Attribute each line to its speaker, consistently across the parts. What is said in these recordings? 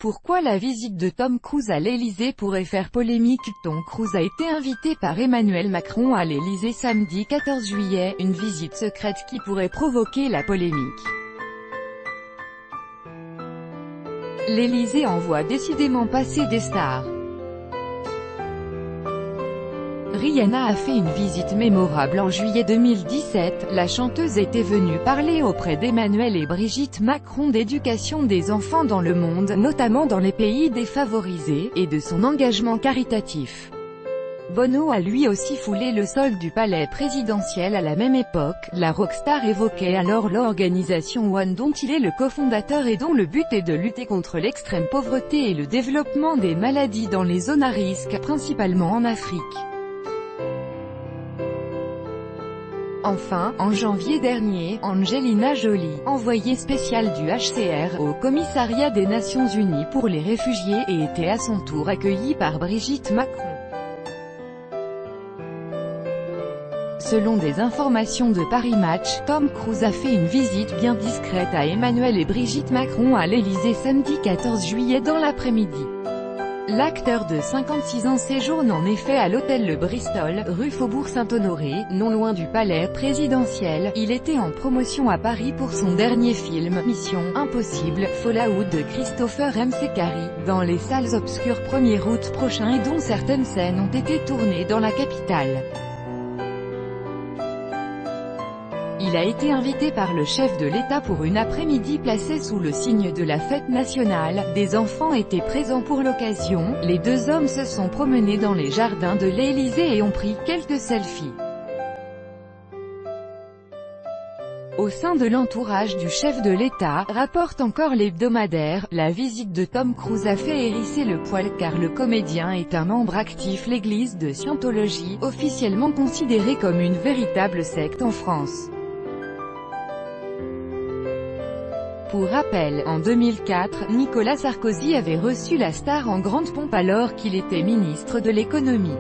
Speaker 1: Pourquoi la visite de Tom Cruise à l'Elysée pourrait faire polémique? Tom Cruise a été invité par Emmanuel Macron à l'Elysée samedi 14 juillet, une visite secrète qui pourrait provoquer la polémique. L'Elysée envoie décidément passer des stars. Rihanna a fait une visite mémorable en juillet 2017, la chanteuse était venue parler auprès d'Emmanuel et Brigitte Macron d'éducation des enfants dans le monde, notamment dans les pays défavorisés, et de son engagement caritatif. Bono a lui aussi foulé le sol du palais présidentiel à la même époque. La rockstar évoquait alors l'organisation One dont il est le cofondateur et dont le but est de lutter contre l'extrême pauvreté et le développement des maladies dans les zones à risque, principalement en Afrique. Enfin, en janvier dernier, Angelina Jolie, envoyée spéciale du HCR au Commissariat des Nations Unies pour les réfugiés, était à son tour accueillie par Brigitte Macron. Selon des informations de Paris Match, Tom Cruise a fait une visite bien discrète à Emmanuel et Brigitte Macron à l'Elysée samedi 14 juillet dans l'après-midi. L'acteur de 56 ans séjourne en effet à l'hôtel Le Bristol, rue Faubourg-Saint-Honoré, non loin du palais présidentiel. Il était en promotion à Paris pour son dernier film, Mission Impossible, Fallout de Christopher McQuarrie, dans les salles obscures 1er août prochain et dont certaines scènes ont été tournées dans la capitale. Il a été invité par le chef de l'État pour une après-midi placée sous le signe de la fête nationale. Des enfants étaient présents pour l'occasion. Les deux hommes se sont promenés dans les jardins de l'Élysée et ont pris quelques selfies. Au sein de l'entourage du chef de l'État, rapporte encore l'hebdomadaire, la visite de Tom Cruise a fait hérisser le poil car le comédien est un membre actif l'Église de Scientologie, officiellement considérée comme une véritable secte en France. Pour rappel, en 2004, Nicolas Sarkozy avait reçu la star en grande pompe alors qu'il était ministre de l'économie.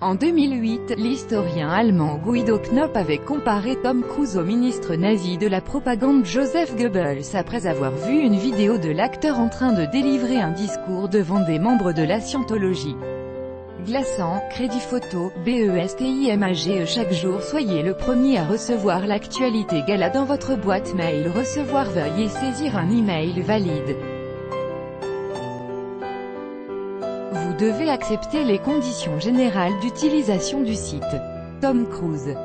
Speaker 1: En 2008, l'historien allemand Guido Knopp avait comparé Tom Cruise au ministre nazi de la propagande Joseph Goebbels après avoir vu une vidéo de l'acteur en train de délivrer un discours devant des membres de la Scientologie. Glaçant, crédit photo, BESTIMAGE. Chaque jour soyez le premier à recevoir l'actualité gala dans votre boîte mail. Recevoir, veuillez saisir un email valide. Vous devez accepter les conditions générales d'utilisation du site. Tom Cruise.